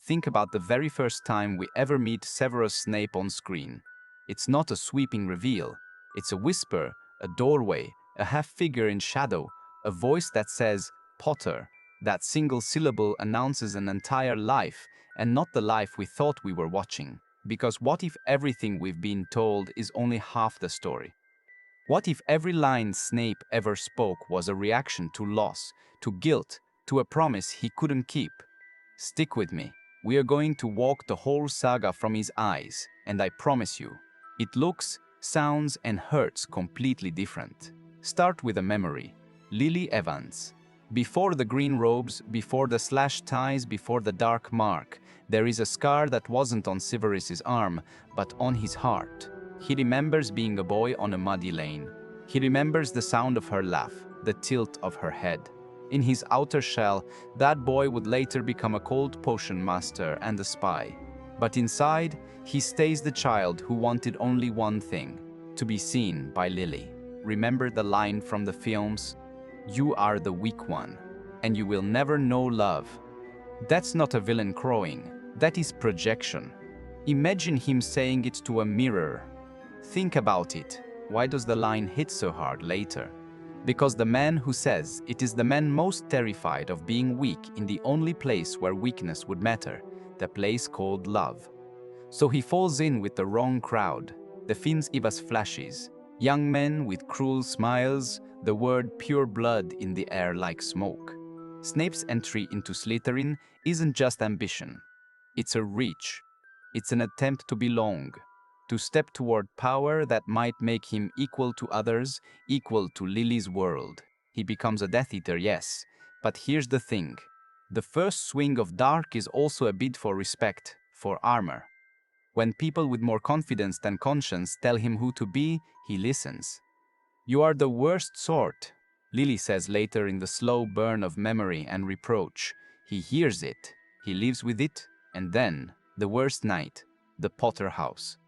Think about the very first time we ever meet Severus Snape on screen. It's not a sweeping reveal. It's a whisper, a doorway, a half-figure in shadow, a voice that says, Potter. That single syllable announces an entire life, and not the life we thought we were watching. Because what if everything we've been told is only half the story? What if every line Snape ever spoke was a reaction to loss, to guilt, to a promise he couldn't keep? Stick with me. We are going to walk the whole saga from his eyes, and I promise you, it looks, sounds, and hurts completely different. Start with a memory. Lily Evans. Before the green robes, before the slashed ties, before the dark mark, there is a scar that wasn't on Severus's arm, but on his heart. He remembers being a boy on a muddy lane. He remembers the sound of her laugh, the tilt of her head. In his outer shell, that boy would later become a cold potion master and a spy. But inside, he stays the child who wanted only one thing, to be seen by Lily. Remember the line from the films? You are the weak one, and you will never know love. That's not a villain crowing, that is projection. Imagine him saying it to a mirror. Think about it. Why does the line hit so hard later? Because the man who says it is the man most terrified of being weak in the only place where weakness would matter, the place called love. So he falls in with the wrong crowd. The films give us flashes. Young men with cruel smiles, the word pure blood in the air like smoke. Snape's entry into Slytherin isn't just ambition. It's a reach. It's an attempt to belong, to step toward power that might make him equal to others, equal to Lily's world. He becomes a Death Eater, yes, but here's the thing. The first swing of dark is also a bid for respect, for armor. When people with more confidence than conscience tell him who to be, he listens. You are the worst sort, Lily says later in the slow burn of memory and reproach. He hears it, he lives with it, and then, the worst night, the Potter house.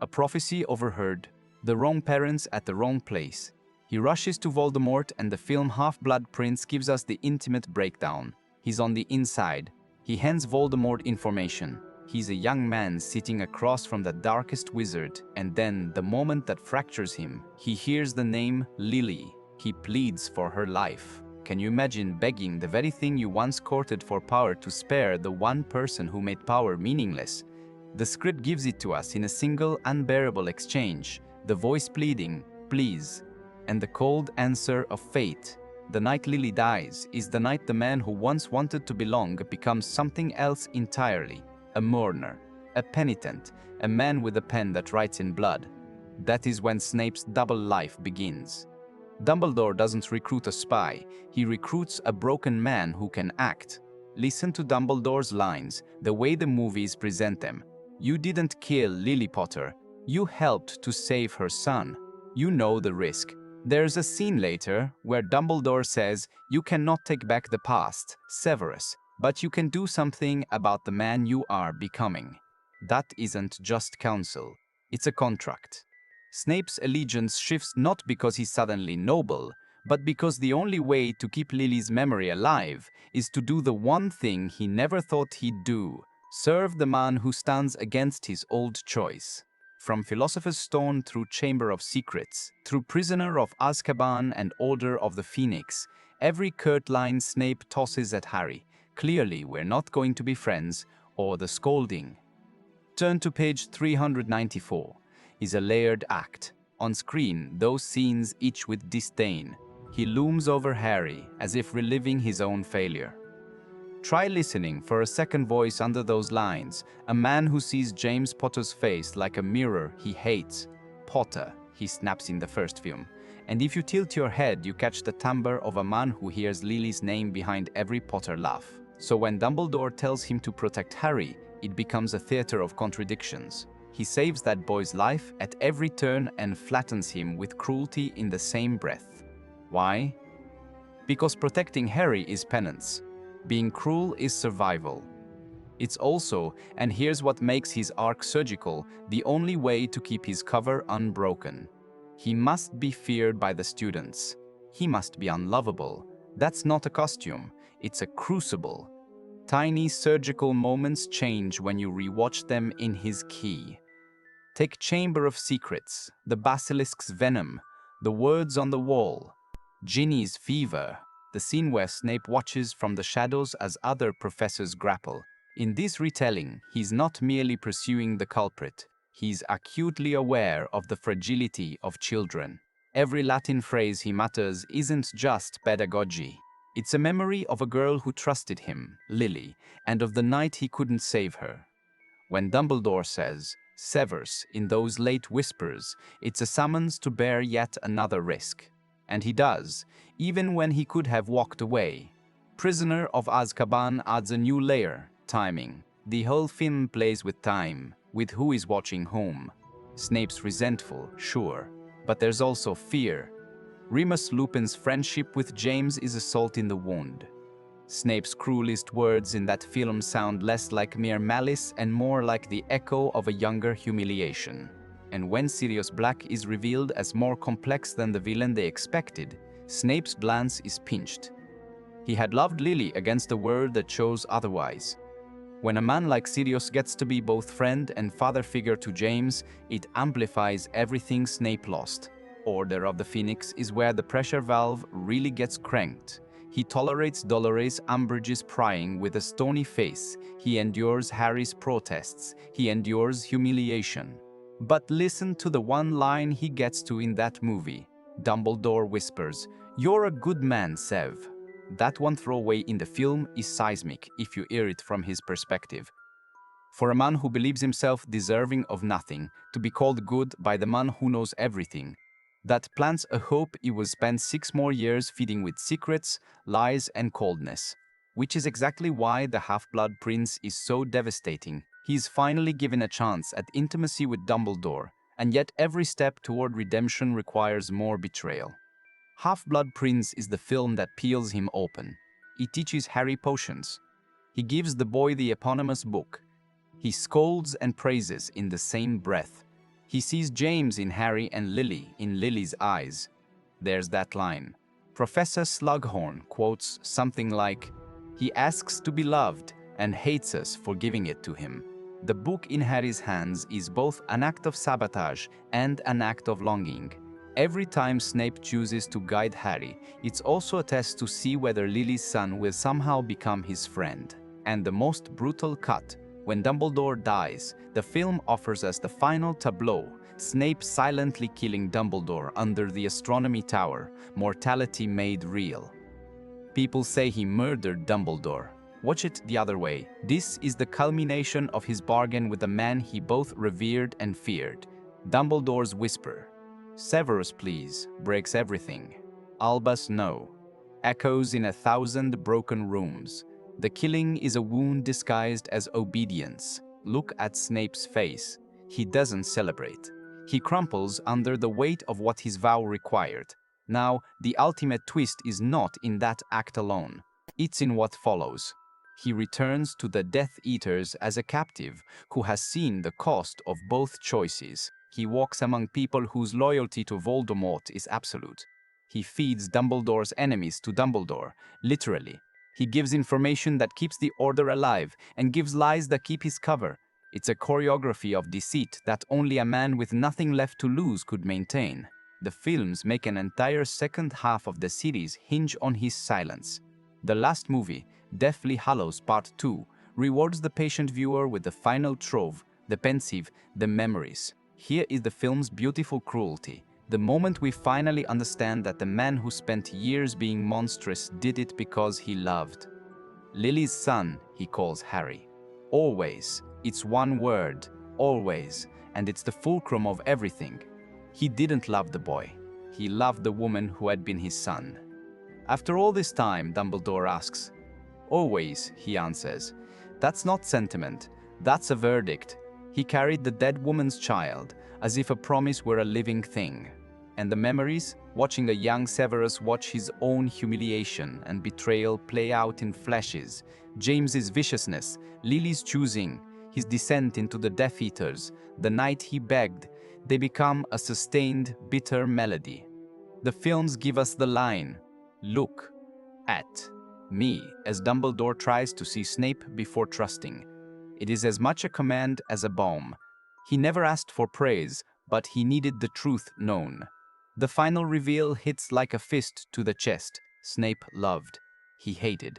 A prophecy overheard, the wrong parents at the wrong place. He rushes to Voldemort and the film Half-Blood Prince gives us the intimate breakdown. He's on the inside. He hands Voldemort information. He's a young man sitting across from the darkest wizard, and then, the moment that fractures him, he hears the name Lily. He pleads for her life. Can you imagine begging the very thing you once courted for power to spare the one person who made power meaningless? The script gives it to us in a single, unbearable exchange, the voice pleading, please, and the cold answer of fate. The night Lily dies is the night the man who once wanted to belong becomes something else entirely. A mourner, a penitent, a man with a pen that writes in blood. That is when Snape's double life begins. Dumbledore doesn't recruit a spy, he recruits a broken man who can act. Listen to Dumbledore's lines, the way the movies present them. You didn't kill Lily Potter, you helped to save her son. You know the risk. There's a scene later where Dumbledore says, you cannot take back the past, Severus, but you can do something about the man you are becoming. That isn't just counsel, it's a contract. Snape's allegiance shifts not because he's suddenly noble, but because the only way to keep Lily's memory alive is to do the one thing he never thought he'd do, serve the man who stands against his old choice. From Philosopher's Stone through Chamber of Secrets, through Prisoner of Azkaban and Order of the Phoenix, every curt line Snape tosses at Harry, clearly we're not going to be friends, or the scolding. Turn to page 394, is a layered act. On screen, those scenes each with disdain. He looms over Harry as if reliving his own failure. Try listening for a second voice under those lines, a man who sees James Potter's face like a mirror he hates. Potter, he snaps in the first film. And if you tilt your head, you catch the timbre of a man who hears Lily's name behind every Potter laugh. So when Dumbledore tells him to protect Harry, it becomes a theater of contradictions. He saves that boy's life at every turn and flattens him with cruelty in the same breath. Why? Because protecting Harry is penance. Being cruel is survival. It's also, and here's what makes his arc surgical, the only way to keep his cover unbroken. He must be feared by the students. He must be unlovable. That's not a costume, it's a crucible. Tiny surgical moments change when you rewatch them in his key. Take Chamber of Secrets, the basilisk's venom, the words on the wall, Ginny's fever, the scene where Snape watches from the shadows as other professors grapple. In this retelling, he's not merely pursuing the culprit, he's acutely aware of the fragility of children. Every Latin phrase he mutters isn't just pedagogy. It's a memory of a girl who trusted him, Lily, and of the night he couldn't save her. When Dumbledore says, Severus, in those late whispers, it's a summons to bear yet another risk. And he does, even when he could have walked away. Prisoner of Azkaban adds a new layer, timing. The whole film plays with time, with who is watching whom. Snape's resentful, sure, but there's also fear. Remus Lupin's friendship with James is a salt in the wound. Snape's cruelest words in that film sound less like mere malice and more like the echo of a younger humiliation. And when Sirius Black is revealed as more complex than the villain they expected, Snape's glance is pinched. He had loved Lily against a world that chose otherwise. When a man like Sirius gets to be both friend and father figure to James, it amplifies everything Snape lost. Order of the Phoenix is where the pressure valve really gets cranked. He tolerates Dolores Umbridge's prying with a stony face. He endures Harry's protests. He endures humiliation. But listen to the one line he gets to in that movie. Dumbledore whispers, "You're a good man, Sev." That one throwaway in the film is seismic if you hear it from his perspective. For a man who believes himself deserving of nothing, to be called good by the man who knows everything, that plants a hope he will spend 6 more years feeding with secrets, lies, and coldness. Which is exactly why the Half-Blood Prince is so devastating. He's finally given a chance at intimacy with Dumbledore, and yet every step toward redemption requires more betrayal. Half-Blood Prince is the film that peels him open. It teaches Harry potions. He gives the boy the eponymous book. He scolds and praises in the same breath. He sees James in Harry and Lily in Lily's eyes. There's that line. Professor Slughorn quotes something like, "He asks to be loved and hates us for giving it to him." The book in Harry's hands is both an act of sabotage and an act of longing. Every time Snape chooses to guide Harry, it's also a test to see whether Lily's son will somehow become his friend. And the most brutal cut, when Dumbledore dies, the film offers us the final tableau, Snape silently killing Dumbledore under the astronomy tower, mortality made real. People say he murdered Dumbledore. Watch it the other way. This is the culmination of his bargain with the man he both revered and feared. Dumbledore's whisper, "Severus, please," breaks everything. Albus no. Echoes in 1,000 broken rooms. The killing is a wound disguised as obedience. Look at Snape's face. He doesn't celebrate. He crumples under the weight of what his vow required. Now, the ultimate twist is not in that act alone. It's in what follows. He returns to the Death Eaters as a captive who has seen the cost of both choices. He walks among people whose loyalty to Voldemort is absolute. He feeds Dumbledore's enemies to Dumbledore, literally. He gives information that keeps the Order alive and gives lies that keep his cover. It's a choreography of deceit that only a man with nothing left to lose could maintain. The films make an entire second half of the series hinge on his silence. The last movie, Deathly Hallows Part 2, rewards the patient viewer with the final trove, the pensive, the memories. Here is the film's beautiful cruelty. The moment we finally understand that the man who spent years being monstrous did it because he loved. Lily's son, he calls Harry. Always. It's one word. Always. And it's the fulcrum of everything. He didn't love the boy. He loved the woman who had been his son. After all this time, Dumbledore asks. Always, he answers. That's not sentiment. That's a verdict. He carried the dead woman's child, as if a promise were a living thing. And the memories, watching a young Severus watch his own humiliation and betrayal play out in flashes, James's viciousness, Lily's choosing, his descent into the Death Eaters, the night he begged, they become a sustained, bitter melody. The films give us the line, look at. Me, as Dumbledore tries to see Snape before trusting. It is as much a command as a balm. He never asked for praise, but he needed the truth known. The final reveal hits like a fist to the chest. Snape loved. He hated.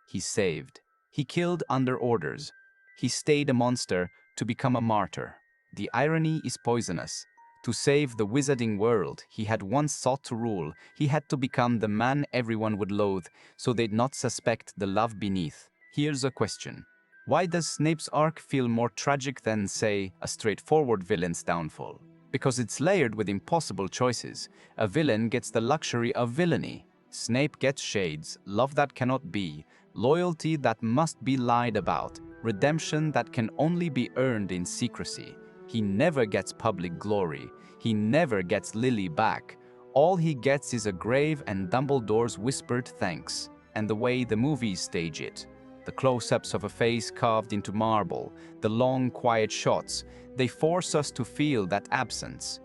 He saved. He killed under orders. He stayed a monster to become a martyr. The irony is poisonous. To save the wizarding world he had once sought to rule, he had to become the man everyone would loathe, so they'd not suspect the love beneath. Here's a question. Why does Snape's arc feel more tragic than, say, a straightforward villain's downfall? Because it's layered with impossible choices. A villain gets the luxury of villainy. Snape gets shades, love that cannot be, loyalty that must be lied about, redemption that can only be earned in secrecy. He never gets public glory. He never gets Lily back. All he gets is a grave and Dumbledore's whispered thanks. And the way the movies stage it. The close-ups of a face carved into marble, the long, quiet shots, they force us to feel that absence.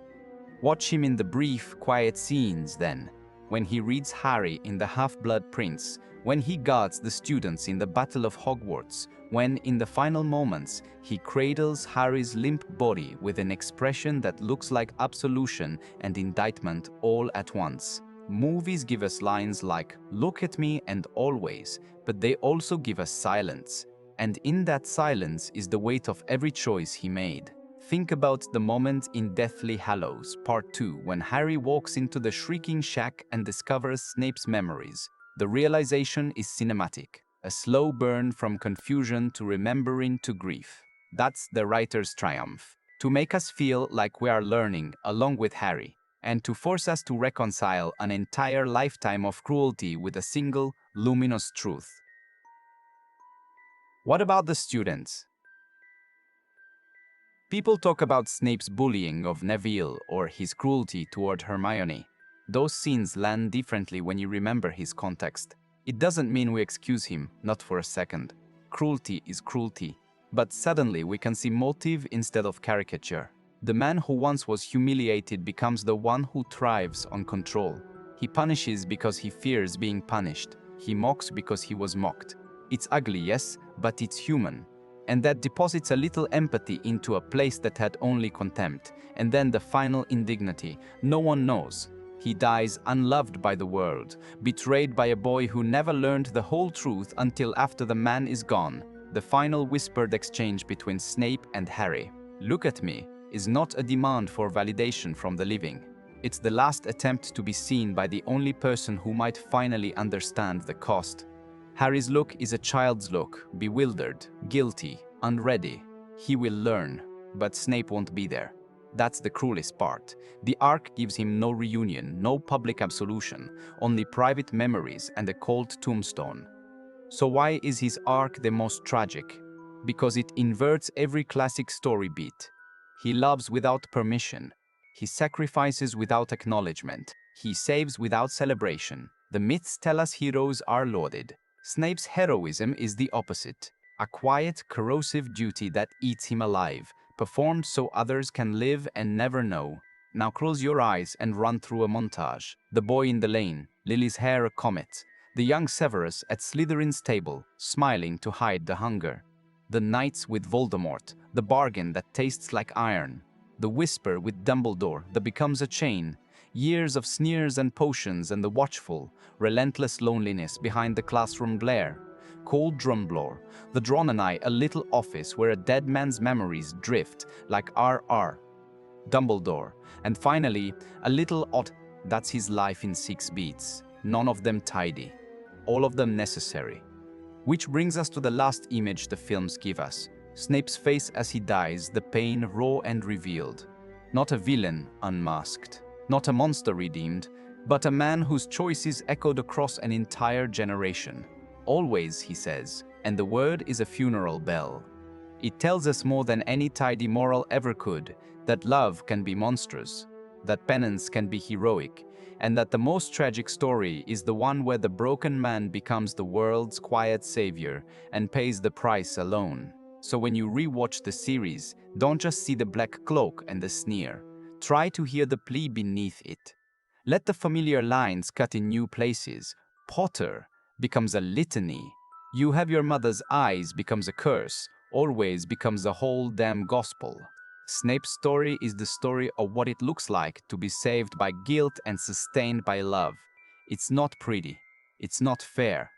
Watch him in the brief, quiet scenes then, when he reads Harry in The Half-Blood Prince, when he guards the students in the Battle of Hogwarts, when, in the final moments, he cradles Harry's limp body with an expression that looks like absolution and indictment all at once. Movies give us lines like, "Look at me," and "always," but they also give us silence. And in that silence is the weight of every choice he made. Think about the moment in Deathly Hallows, Part 2, when Harry walks into the Shrieking Shack and discovers Snape's memories. The realization is cinematic, a slow burn from confusion to remembering to grief. That's the writer's triumph, to make us feel like we are learning along with Harry, and to force us to reconcile an entire lifetime of cruelty with a single, luminous truth. What about the students? People talk about Snape's bullying of Neville or his cruelty toward Hermione. Those scenes land differently when you remember his context. It doesn't mean we excuse him, not for a second. Cruelty is cruelty. But suddenly we can see motive instead of caricature. The man who once was humiliated becomes the one who thrives on control. He punishes because he fears being punished. He mocks because he was mocked. It's ugly, yes, but it's human. And that deposits a little empathy into a place that had only contempt. And then the final indignity. No one knows. He dies unloved by the world, betrayed by a boy who never learned the whole truth until after the man is gone. The final whispered exchange between Snape and Harry, "Look at me," is not a demand for validation from the living. It's the last attempt to be seen by the only person who might finally understand the cost. Harry's look is a child's look, bewildered, guilty, unready. He will learn, but Snape won't be there. That's the cruelest part. The arc gives him no reunion, no public absolution, only private memories and a cold tombstone. So why is his arc the most tragic? Because it inverts every classic story beat. He loves without permission. He sacrifices without acknowledgement. He saves without celebration. The myths tell us heroes are lauded. Snape's heroism is the opposite. A quiet, corrosive duty that eats him alive, performed so others can live and never know. Now close your eyes and run through a montage. The boy in the lane, Lily's hair a comet. The young Severus at Slytherin's table, smiling to hide the hunger. The nights with Voldemort, the bargain that tastes like iron. The whisper with Dumbledore that becomes a chain. Years of sneers and potions and the watchful, relentless loneliness behind the classroom glare. Cold Drumblore, the Drawn and I, a little office where a dead man's memories drift like R.R. Dumbledore, and finally, a little odd, that's his life in 6 beats, none of them tidy, all of them necessary. Which brings us to the last image the films give us, Snape's face as he dies, the pain raw and revealed. Not a villain unmasked, not a monster redeemed, but a man whose choices echoed across an entire generation. Always, he says, and the word is a funeral bell. It tells us more than any tidy moral ever could, that love can be monstrous, that penance can be heroic, and that the most tragic story is the one where the broken man becomes the world's quiet savior and pays the price alone. So when you rewatch the series, don't just see the black cloak and the sneer. Try to hear the plea beneath it. Let the familiar lines cut in new places. Potter, becomes a litany. You have your mother's eyes becomes a curse, always becomes a whole damn gospel. Snape's story is the story of what it looks like to be saved by guilt and sustained by love. It's not pretty. It's not fair.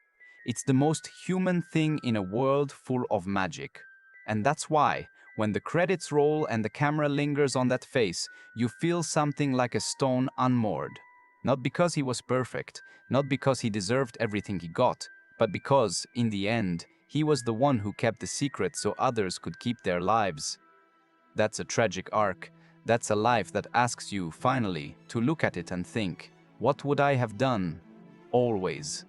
It's the most human thing in a world full of magic. And that's why, when the credits roll and the camera lingers on that face, you feel something like a stone unmoored. Not because he was perfect, not because he deserved everything he got, but because, in the end, he was the one who kept the secret so others could keep their lives. That's a tragic arc. That's a life that asks you, finally, to look at it and think, what would I have done? Always.